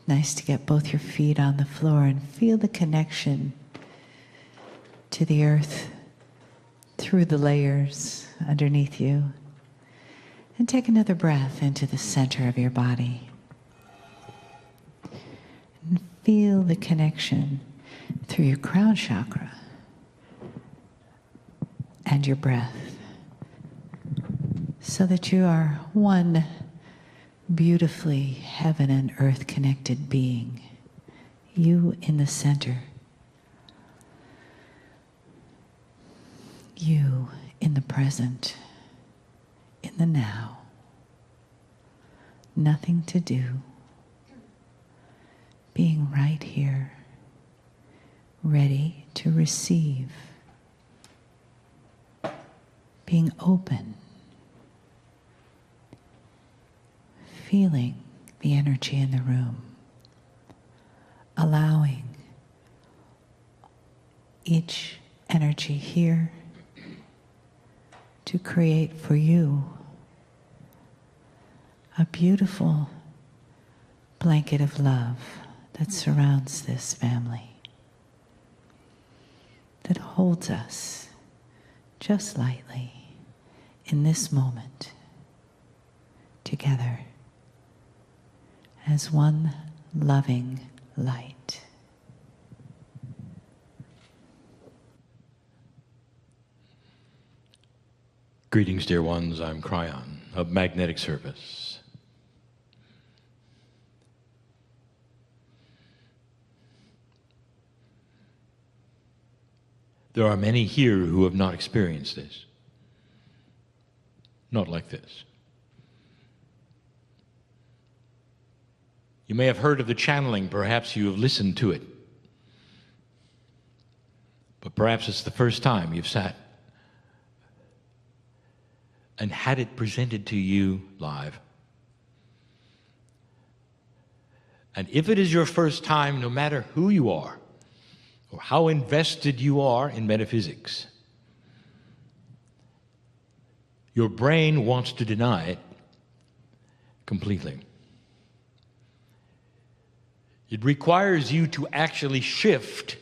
Nice to get both your feet on the floor and feel the connection to the earth through the layers underneath you. And take another breath into the center of your body. And feel the connection through your crown chakra and your breath, so that you are one beautifully heaven and earth connected being, you in the center, you in the present, in the now, nothing to do, being right here, ready to receive, being open, feeling the energy in the room, allowing each energy here to create for you a beautiful blanket of love that surrounds this family, that holds us just lightly in this moment together as one loving light. Greetings, dear ones. I'm Kryon of Magnetic Service. There are many here who have not experienced this. Not like this. You may have heard of the channeling, perhaps you have listened to it. But perhaps it's the first time you've sat and had it presented to you live. And if it is your first time, no matter who you are or how invested you are in metaphysics, your brain wants to deny it completely. It requires you to actually shift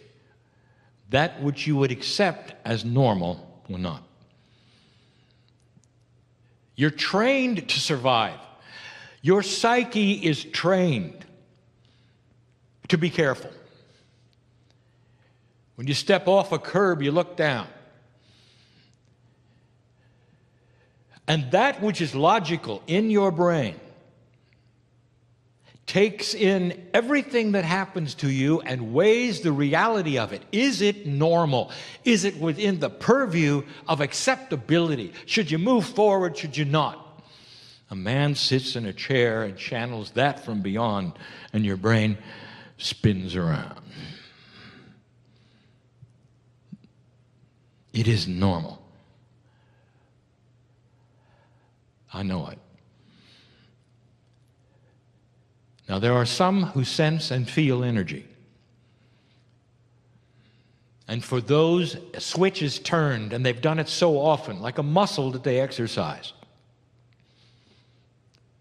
that which you would accept as normal or not. You're trained to survive. Your psyche is trained to be careful. When you step off a curb, you look down. And that which is logical in your brain takes in everything that happens to you and weighs the reality of it. Is it normal? Is it within the purview of acceptability? Should you move forward? Should you not? A man sits in a chair and channels that from beyond, and your brain spins around. It is normal. I know it. Now, there are some who sense and feel energy. And for those, a switch is turned, and they've done it so often, like a muscle that they exercise,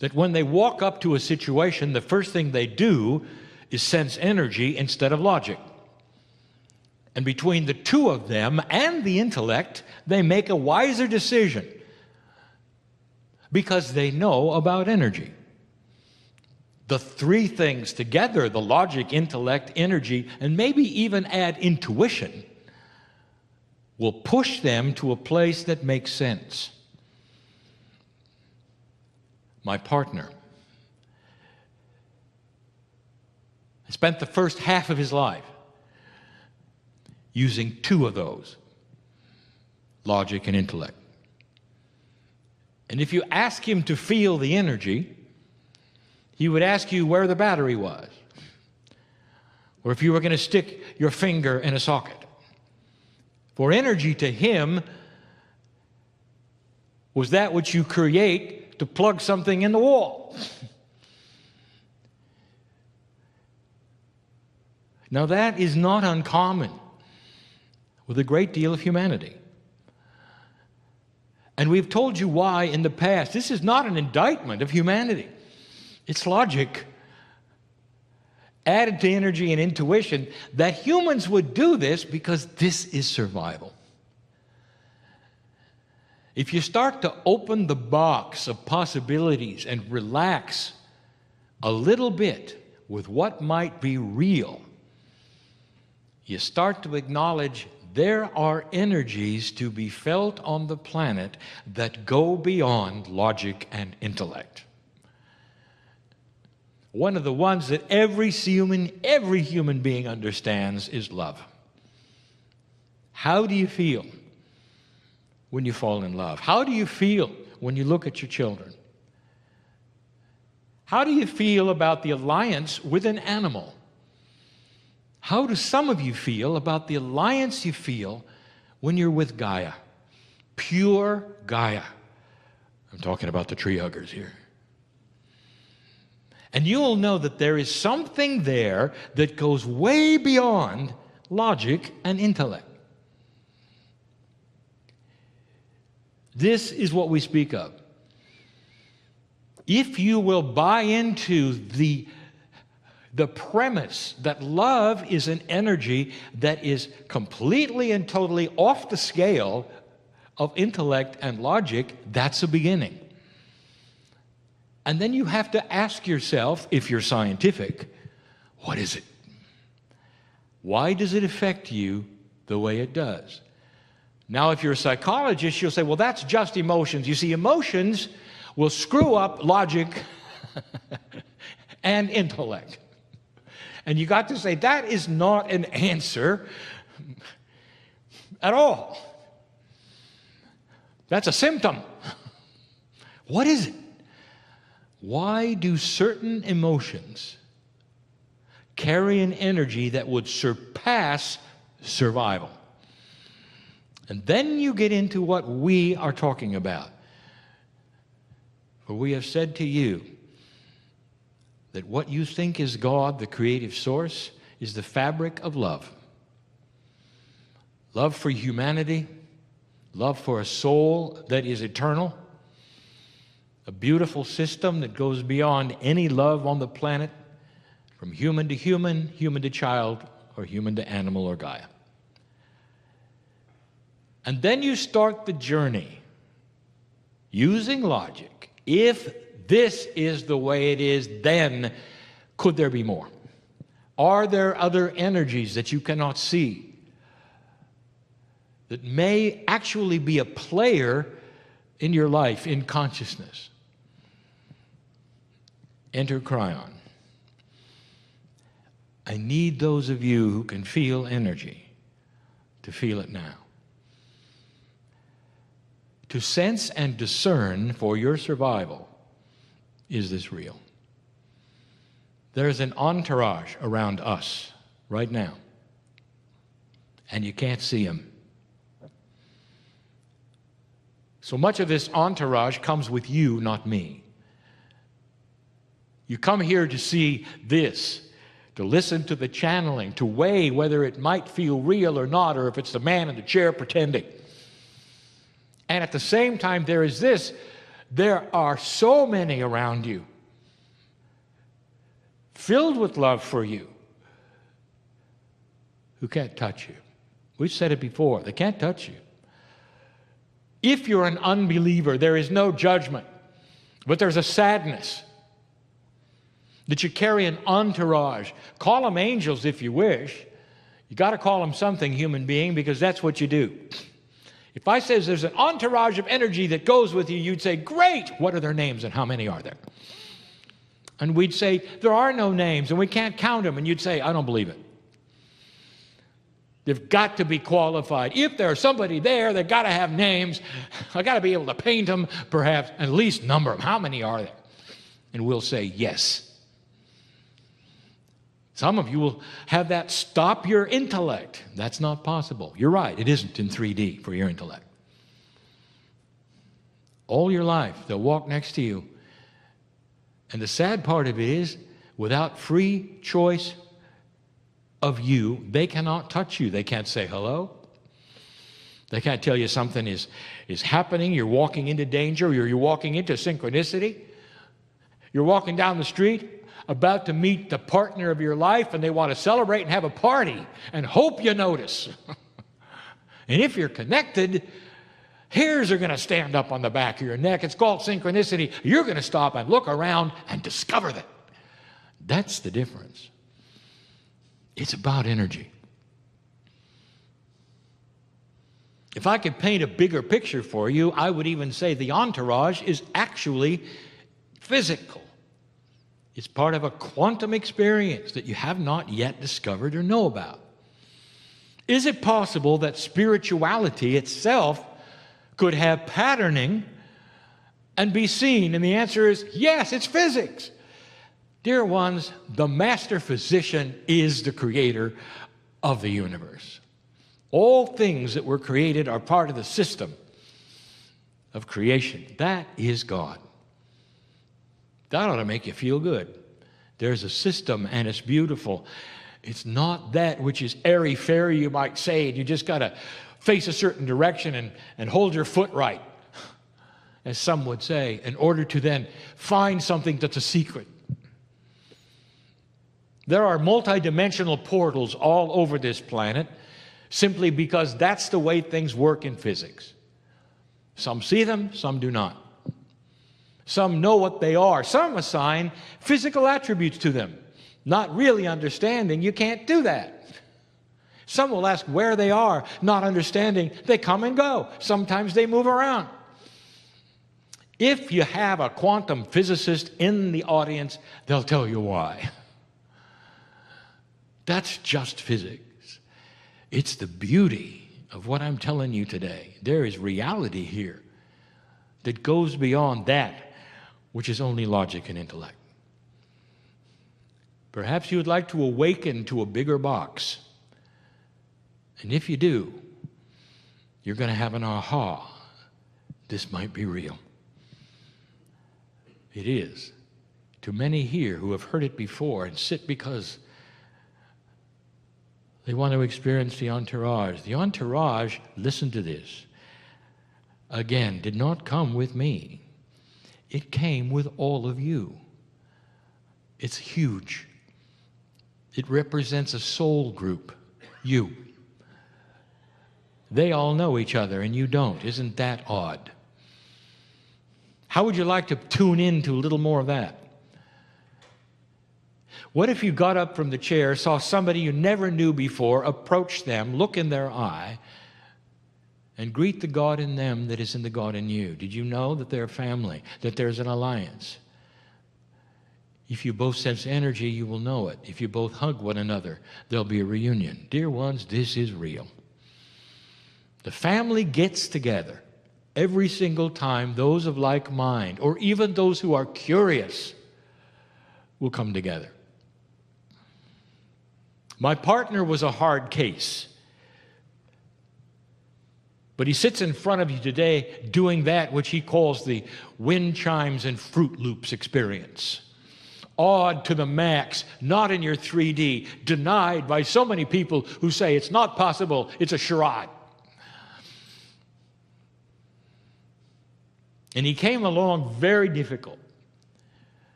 that when they walk up to a situation, the first thing they do is sense energy instead of logic. And between the two of them and the intellect, they make a wiser decision because they know about energy. The three things together, the logic, intellect, energy, and maybe even add intuition, will push them to a place that makes sense. My partner spent the first half of his life using two of those, logic and intellect. And if you ask him to feel the energy, he would ask you where the battery was, or if you were going to stick your finger in a socket. For energy to him was that which you create to plug something in the wall. Now that is not uncommon with a great deal of humanity. And we've told you why in the past. This is not an indictment of humanity. It's logic. added to energy and intuition, that humans would do this because this is survival. If you start to open the box of possibilities and relax a little bit with what might be real, you start to acknowledge there are energies to be felt on the planet that go beyond logic and intellect. One of the ones that every human being understands is love. How do you feel when you fall in love? How do you feel when you look at your children? How do you feel about the alliance with an animal? How do some of you feel about the alliance you feel when you're with Gaia? Pure Gaia. I'm talking about the tree huggers here. And you'll know that there is something there that goes way beyond logic and intellect. This is what we speak of. If you will buy into the premise that love is an energy that is completely and totally off the scale of intellect and logic, that's a beginning. And then you have to ask yourself, if you're scientific, what is it? Why does it affect you the way it does? Now, if you're a psychologist, you'll say, well, that's just emotions. You see, emotions will screw up logic and intellect. And you got to say, that is not an answer at all. That's a symptom. What is it? Why do certain emotions carry an energy that would surpass survival? And then you get into what we are talking about. For we have said to you that what you think is God, the creative source, is the fabric of love. Love for humanity, love for a soul that is eternal, a beautiful system that goes beyond any love on the planet, from human to human, human to child, or human to animal or Gaia. And then you start the journey using logic. If this is the way it is, then could there be more? Are there other energies that you cannot see that may actually be a player in your life, in consciousness? Enter Kryon. I need those of you who can feel energy to feel it now. To sense and discern for your survival, is this real? There's an entourage around us right now, and you can't see them. So much of this entourage comes with you, not me. You come here to see this, to listen to the channeling, to weigh whether it might feel real or not, or if it's the man in the chair pretending. And at the same time, there is this. There are so many around you, filled with love for you, who can't touch you. We've said it before. They can't touch you. If you're an unbeliever, there is no judgment, but there's a sadness that you carry an entourage. Call them angels if you wish. You got to call them something, human being, because that's what you do. If I says there's an entourage of energy that goes with you, you'd say, great, what are their names and how many are there? And we'd say, there are no names and we can't count them. And you'd say, I don't believe it. They've got to be qualified. If there's somebody there, they've got to have names. I've got to be able to paint them, perhaps, at least number them. How many are there? And we'll say, yes. Some of you will have that stop your intellect. That's not possible. You're right, it isn't in 3D for your intellect. All your life, they'll walk next to you. And the sad part of it is, without free choice of you, they cannot touch you. They can't say hello. They can't tell you something is happening, you're walking into danger, or you're walking into synchronicity. You're walking down the street, about to meet the partner of your life, and they want to celebrate and have a party, and hope you notice. And if you're connected, hairs are going to stand up on the back of your neck. It's called synchronicity. You're going to stop and look around and discover that. That's the difference. It's about energy. If I could paint a bigger picture for you, I would even say the entourage is actually physical. It's part of a quantum experience that you have not yet discovered or know about. Is it possible that spirituality itself could have patterning and be seen? And the answer is yes, it's physics. Dear ones, the master physician is the creator of the universe. All things that were created are part of the system of creation. That is God. That ought to make you feel good. There's a system and it's beautiful. It's not that which is airy-fairy, you might say, and you just got to face a certain direction and hold your foot right, as some would say, in order to then find something that's a secret. There are multidimensional portals all over this planet simply because that's the way things work in physics. Some see them, some do not. Some know what they are. Some assign physical attributes to them. Not really understanding, you can't do that. Some will ask where they are, not understanding. They come and go. Sometimes they move around. If you have a quantum physicist in the audience, they'll tell you why. That's just physics. It's the beauty of what I'm telling you today. There is reality here that goes beyond that which is only logic and intellect. Perhaps you would like to awaken to a bigger box. And if you do, you're going to have an aha. This might be real. It is. To many here who have heard it before and sit because they want to experience the entourage. The entourage, listen to this, again, did not come with me. It came with all of you. It's huge. It represents a soul group, you. They all know each other and you don't. Isn't that odd? How would you like to tune in to a little more of that? What if you got up from the chair, saw somebody you never knew before, approach them, look in their eye, and greet the God in them that is in the God in you? Did you know that they're family, that there's an alliance? If you both sense energy, you will know it. If you both hug one another, there'll be a reunion. Dear ones, this is real. The family gets together every single time. Those of like mind, or even those who are curious, will come together. My partner was a hard case. But he sits in front of you today doing that which he calls the wind chimes and Fruit Loops experience. Awed to the max, not in your 3D, denied by so many people who say it's not possible, it's a charade. And he came along very difficult.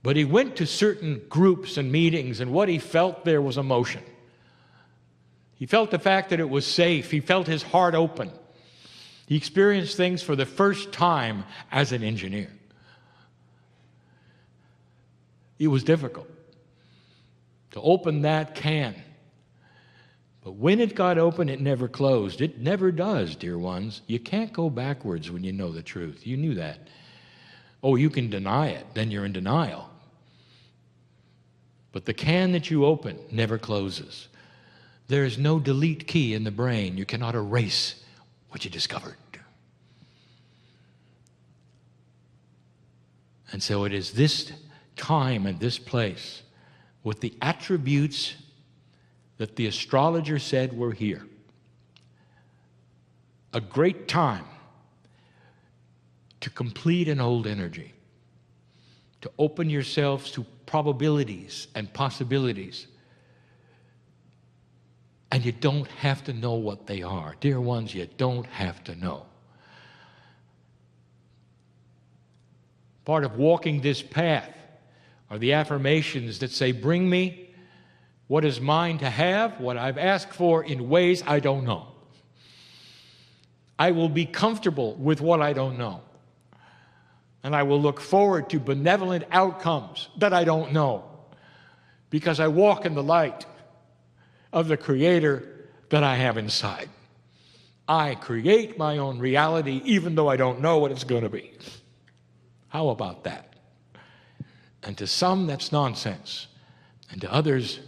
But he went to certain groups and meetings, and what he felt there was emotion. He felt the fact that it was safe. He felt his heart open. He experienced things for the first time as an engineer. It was difficult to open that can. But when it got open, it never closed. It never does, dear ones. You can't go backwards when you know the truth. You knew that. Oh, you can deny it. Then you're in denial. But the can that you open never closes. There is no delete key in the brain. You cannot erase what you discovered. And so it is this time and this place with the attributes that the astrologer said were here. A great time to complete an old energy, to open yourselves to probabilities and possibilities. And you don't have to know what they are. Dear ones, you don't have to know. Part of walking this path are the affirmations that say, bring me what is mine to have, what I've asked for in ways I don't know. I will be comfortable with what I don't know. And I will look forward to benevolent outcomes that I don't know, because I walk in the light of the Creator that I have inside. I create my own reality even though I don't know what it's going to be. How about that? And to some, that's nonsense. And to others,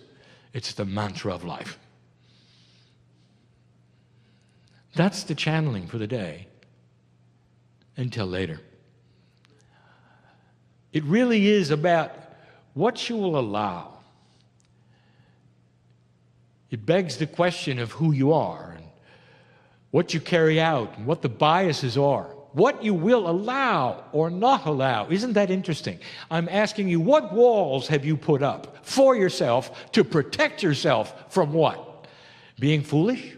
it's the mantra of life. That's the channeling for the day. Until later. It really is about what you will allow. It begs the question of who you are and what you carry out and what the biases are. What you will allow or not allow. Isn't that interesting? I'm asking you, what walls have you put up for yourself to protect yourself from what? Being foolish?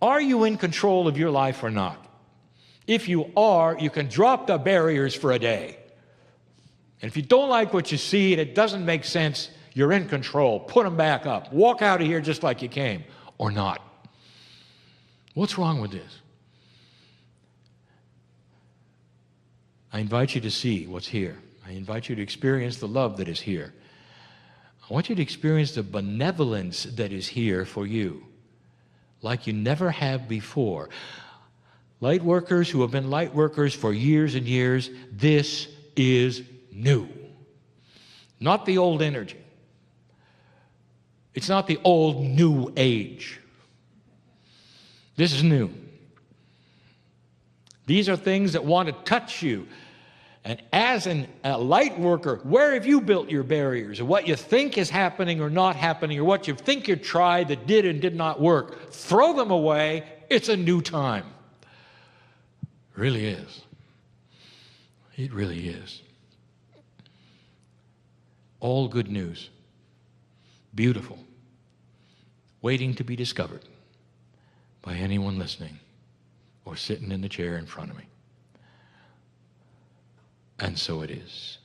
Are you in control of your life or not? If you are, you can drop the barriers for a day. And if you don't like what you see and it doesn't make sense, you're in control. Put them back up. Walk out of here just like you came, or not. What's wrong with this? I invite you to see what's here. I invite you to experience the love that is here. I want you to experience the benevolence that is here for you, like you never have before. Light workers who have been light workers for years and years, this is new. Not the old energy. It's not the old new age. This is new. These are things that want to touch you. And as a light worker, where have you built your barriers? Or what you think is happening or not happening, or what you think you tried that did and did not work, throw them away. It's a new time. It really is. It really is. All good news. Beautiful. Waiting to be discovered by anyone listening or sitting in the chair in front of me. And so it is.